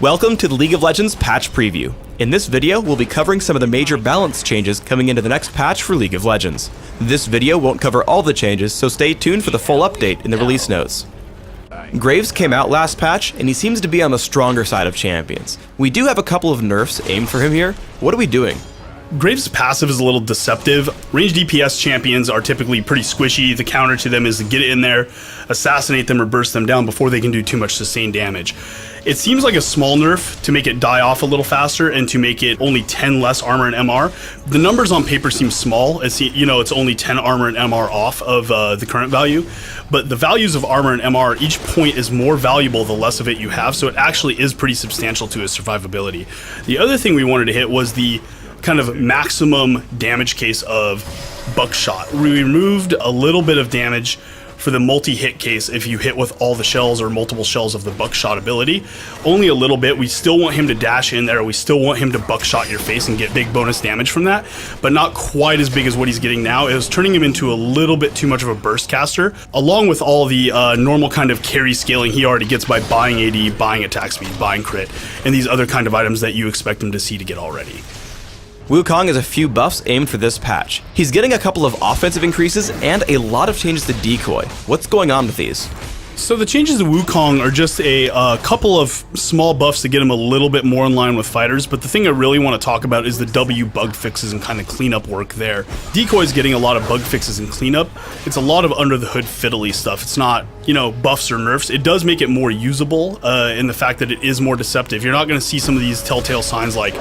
Welcome to the League of Legends patch preview. In this video, we'll be covering some of the major balance changes coming into the next patch for League of Legends. This video won't cover all the changes, so stay tuned for the full update in the release notes. Graves came out last patch, and he seems to be on the stronger side of champions. We do have a couple of nerfs aimed for him here. What are we doing? Graves' passive is a little deceptive. Ranged DPS champions are typically pretty squishy. The counter to them is to get in there, assassinate them, or burst them down before they can do too much sustained damage. It seems like a small nerf to make it die off a little faster and to make it only 10 less armor and MR. The numbers on paper seem small. It's only 10 armor and MR off of the current value, but the values of armor and MR, each point is more valuable the less of it you have, so it actually is pretty substantial to his survivability. The other thing we wanted to hit was the kind of maximum damage case of buckshot. We removed a little bit of damage for the multi-hit case if you hit with all the shells or multiple shells of the buckshot ability. Only a little bit. We still want him to dash in there. We still want him to buckshot your face and get big bonus damage from that, but not quite as big as what he's getting now. It was turning him into a little bit too much of a burst caster, along with all the normal kind of carry scaling he already gets by buying AD, buying attack speed, buying crit, and these other kind of items that you expect him to see to get already. Wukong has a few buffs aimed for this patch. He's getting a couple of offensive increases and a lot of changes to decoy. What's going on with these? So the changes to Wukong are just a couple of small buffs to get him a little bit more in line with fighters, but the thing I really want to talk about is the W bug fixes and kind of cleanup work there. Decoy's getting a lot of bug fixes and cleanup. It's a lot of under the hood fiddly stuff. It's not, buffs or nerfs. It does make it more usable in the fact that it is more deceptive. You're not going to see some of these telltale signs like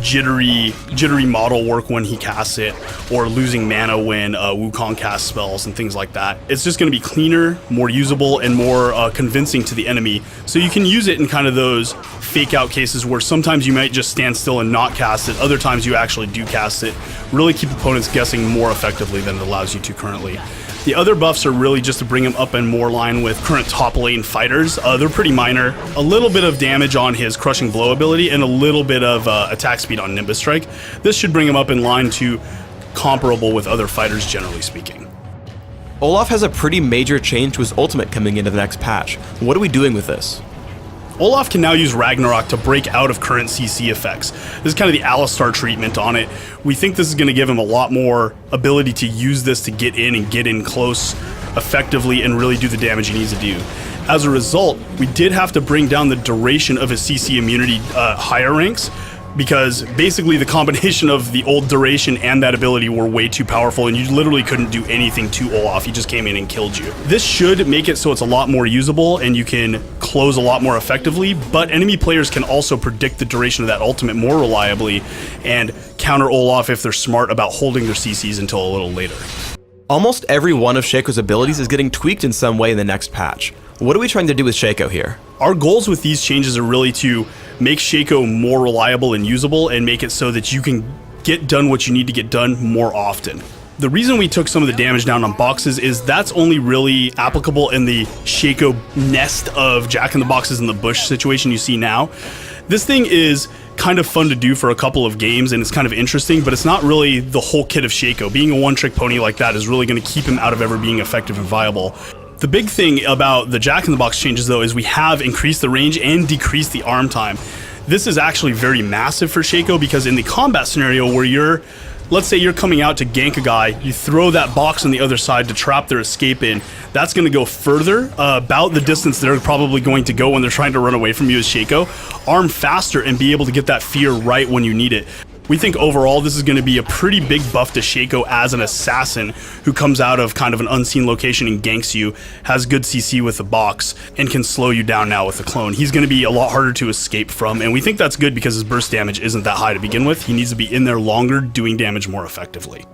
jittery model work when he casts it, or losing mana when Wukong casts spells and things like that. It's just going to be cleaner, more usable, and more convincing to the enemy, so you can use it in kind of those fake out cases where sometimes you might just stand still and not cast it, other times you actually do cast it. Really keep opponents guessing more effectively than it allows you to currently. The other buffs are really just to bring him up in more line with current top lane fighters. They're pretty minor. A little bit of damage on his crushing blow ability and a little bit of attack speed on Nimbus Strike. This should bring him up in line to comparable with other fighters, generally speaking. Olaf has a pretty major change to his ultimate coming into the next patch. What are we doing with this? Olaf can now use Ragnarok to break out of current CC effects. This is kind of the Alistar treatment on it. We think this is going to give him a lot more ability to use this to get in close effectively and really do the damage he needs to do. As a result, we did have to bring down the duration of his CC immunity higher ranks, because basically the combination of the old duration and that ability were way too powerful, and you literally couldn't do anything to Olaf. He just came in and killed you. This should make it so it's a lot more usable and you can close a lot more effectively, but enemy players can also predict the duration of that ultimate more reliably and counter Olaf if they're smart about holding their CCs until a little later. Almost every one of Shaco's abilities is getting tweaked in some way in the next patch. What are we trying to do with Shaco here? Our goals with these changes are really to make Shaco more reliable and usable and make it so that you can get done what you need to get done more often. The reason we took some of the damage down on boxes is that's only really applicable in the Shaco nest of Jack-in-the-Boxes in the bush situation you see now. This thing is kind of fun to do for a couple of games and it's kind of interesting, but it's not really the whole kit of Shaco. Being a one-trick pony like that is really going to keep him out of ever being effective and viable. The big thing about the Jack-in-the-Box changes, though, is we have increased the range and decreased the arm time. This is actually very massive for Shaco, because in the combat scenario where let's say you're coming out to gank a guy, you throw that box on the other side to trap their escape in, that's going to go further, about the distance they're probably going to go when they're trying to run away from you as Shaco. Arm faster and be able to get that fear right when you need it. We think overall this is going to be a pretty big buff to Shaco as an assassin who comes out of kind of an unseen location and ganks you, has good CC with the box, and can slow you down now with the clone. He's going to be a lot harder to escape from, and we think that's good because his burst damage isn't that high to begin with. He needs to be in there longer, doing damage more effectively.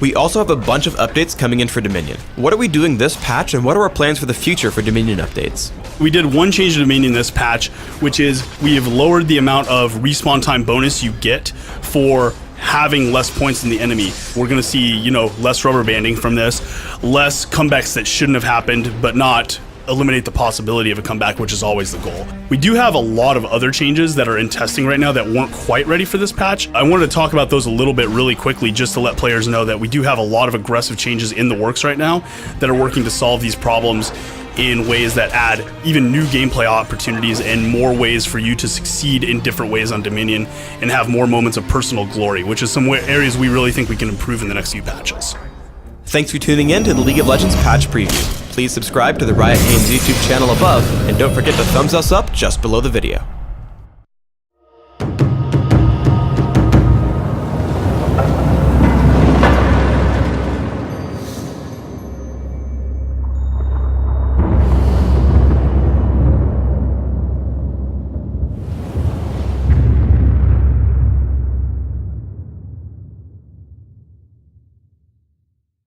We also have a bunch of updates coming in for Dominion. What are we doing this patch, and what are our plans for the future for Dominion updates? We did one change to Dominion this patch, which is we have lowered the amount of respawn time bonus you get for having less points than the enemy. We're going to see, less rubber banding from this, less comebacks that shouldn't have happened, but not eliminate the possibility of a comeback, which is always the goal. We do have a lot of other changes that are in testing right now that weren't quite ready for this patch. I wanted to talk about those a little bit really quickly just to let players know that we do have a lot of aggressive changes in the works right now that are working to solve these problems in ways that add even new gameplay opportunities and more ways for you to succeed in different ways on Dominion and have more moments of personal glory, which is some areas we really think we can improve in the next few patches. Thanks for tuning in to the League of Legends patch preview. Please subscribe to the Riot Games YouTube channel above, and don't forget to thumbs us up just below the video.